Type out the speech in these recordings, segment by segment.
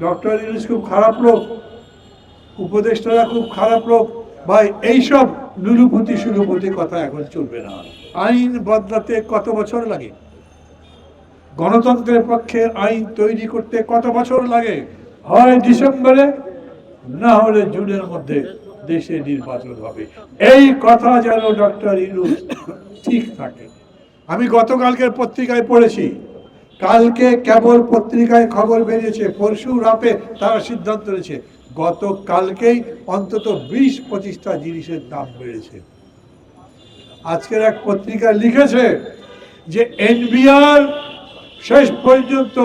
Doctor Yunus খুব খারাপ লোক, উপদেষ্টারা খুব খারাপ লোক। ভাই এইসব নুরুপুতি সুরুপুতি কথা এখন চলবে না। আইন বদলাতে কত বছর লাগে? গণতন্ত্রের পক্ষে আইন তৈরি করতে কত বছর লাগে? হয় ডিসেম্বরে, না হলে জুনের মধ্যে দেশে নির্বাচন হবে। এই কথা যেন ডক্টর ইউনূস ঠিক থাকে। আমি গতকালকের পত্রিকায় পড়েছি, কালকে কেবল পত্রিকায় খবর বেরিয়েছে, পরশু রাতে তারা সিদ্ধান্ত নিয়েছে, গতকালকেই অন্তত 20-25টা জিনিসের দাম বেড়েছে। আজকের এক পত্রিকা লিখেছে যে এনবিআর শেষ পর্যন্ত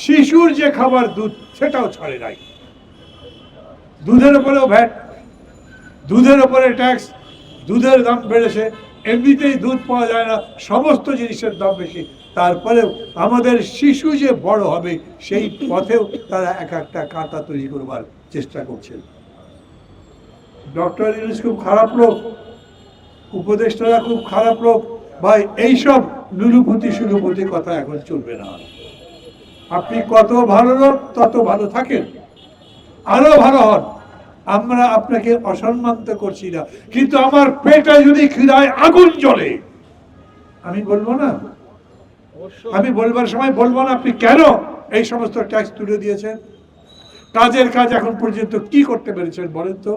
শিশুর যে খাবার দুধ সেটাও ছাড়ে নাই। দুধের উপরেও ভ্যাট, দুধের উপরে ট্যাক্স, দুধের দাম বেড়েছে, এমনিতেই দুধ পাওয়া যায় না, সমস্ত জিনিসের দাম বেশি। তারপরেও আমাদের শিশু যে বড় হবে সেই পথেও তারা এক একটা কাঁটা তৈরি করবার চেষ্টা করছেন। ডক্টর ইউনূস খুব খারাপ লোক, উপদেষ্টারা খুব খারাপ লোক। ভাই এইসব নুরুপুতি সুরুপুতি কথা এখন চলবে না। আপনি কত ভালো লোক তত ভালো থাকেন, আরো ভালো হন। আমরা আপনাকে অসম্মান তো করছি না, কিন্তু আমার পেটে যদি খিদায় আগুন জ্বলে, আমি বলবো না, আমি বলবার সময় বলবো না আপনি কেন এই সমস্ত ট্যাক্স তুলে দিয়েছেন? কাজের কাজ এখন পর্যন্ত কি করতে পেরেছেন বলেন তো?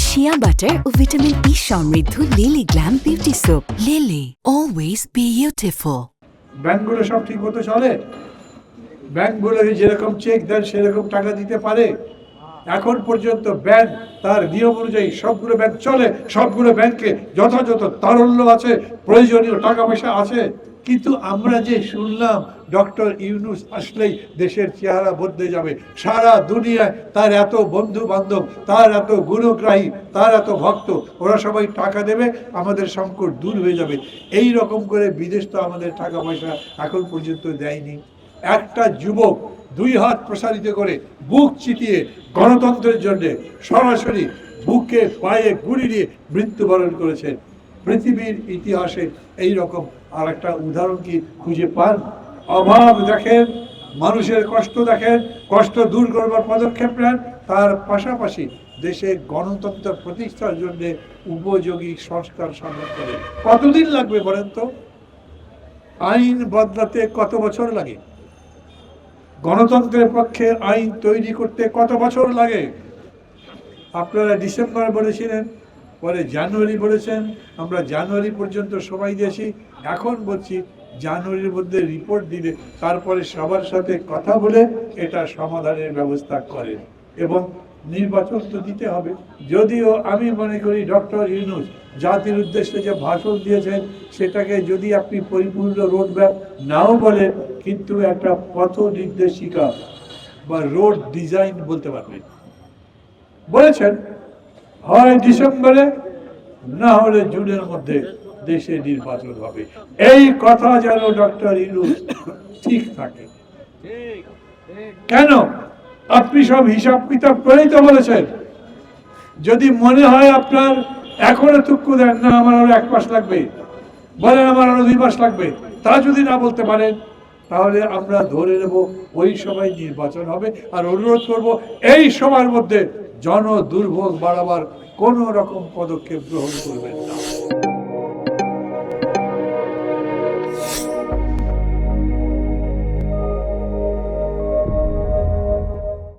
শিয়া বাটার ও ভিটামিন ই সমৃদ্ধ lily glam beauty soap. Lily, always beautiful. ব্যাংকগুলো সব ঠিক মতো চলে? ব্যাংকগুলোকে যেরকম চেক দেন সেরকম টাকা দিতে পারে? এখন পর্যন্ত ব্যাংক তার নিয়ম অনুযায়ী সবগুলো ব্যাংক চলে, সবগুলো ব্যাংকে যথাযথ তারল্য আছে, প্রয়োজনীয় টাকা পয়সা আছে। কিন্তু আমরা যে শুনলাম ডক্টর ইউনূস আসলেই দেশের চেহারা বদলে যাবে, সারা দুনিয়ায় তার এত বন্ধু বান্ধব, তার এত গুণগ্রাহী, তার এত ভক্ত, ওরা সবাই টাকা দেবে, আমাদের সংকট দূর হয়ে যাবে। এই রকম করে বিদেশ তো আমাদের টাকা পয়সা এখন পর্যন্ত দেয়নি। একটা যুবক 2 হাত প্রসারিত করে বুক চিতিয়ে গণতন্ত্রের জন্য সরাসরি বুকে পায়ে গুলি দিয়ে মৃত্যুবরণ করেছেন। পৃথিবীর ইতিহাসে এই রকম আর একটা উদাহরণ কি খুঁজে পান? অভাব দেখেন, মানুষের কষ্ট দেখেন, কষ্ট দূর করবার পদক্ষেপ নেন, তার পাশাপাশি দেশের গণতন্ত্র প্রতিষ্ঠার জন্য উপযোগী সংস্কার সাধন করেন। কতদিন লাগবে বলেন তো? আইন বদলাতে কত বছর লাগে? গণতন্ত্রের পক্ষে আইন তৈরি করতে কত বছর লাগে? আপনারা ডিসেম্বর বলেছিলেন, পরে জানুয়ারি বলেছেন, আমরা জানুয়ারি পর্যন্ত সময় দিয়েছি। এখন বলছি জানুয়ারির মধ্যে রিপোর্ট দিলে তারপরে সবার সাথে কথা বলে এটা সমাধানের ব্যবস্থা করেন, এবং নির্বাচন তো দিতে হবে। যদিও আমি মনে করি ডক্টর ইউনূস জাতির উদ্দেশ্যে যে ভাষণ দিয়েছেন সেটাকে যদি আপনি পরিপূর্ণ রোডম্যাপ নাও বলেন, কিন্তু একটা পথ নির্দেশিকা বা রোড ডিজাইন বলতে পারবেন। বলেছেন হয় ডিসেম্বরে, না হলে জুনের মধ্যে দেশে নির্বাচন হবে। এই কথা যেন ডক্টর ইউনূস ঠিক থাকে। কেন? আপনি সব হিসাব কিতাব করেই তো বলেছেন। যদি মনে হয় আপনার এখনো তুক্কু দেন না আমার আরো 1 মাস লাগবে, বলেন আমার আরো 2 মাস লাগবে, তা যদি না বলতে পারেন তাহলে আমরা ধরে নেব ওই সময় নির্বাচন হবে। আর অনুরোধ করব এই সময়ের মধ্যে জন দুর্ভোগ বাড়াবার কোন রকম পদক্ষেপ গ্রহণ করবেন না।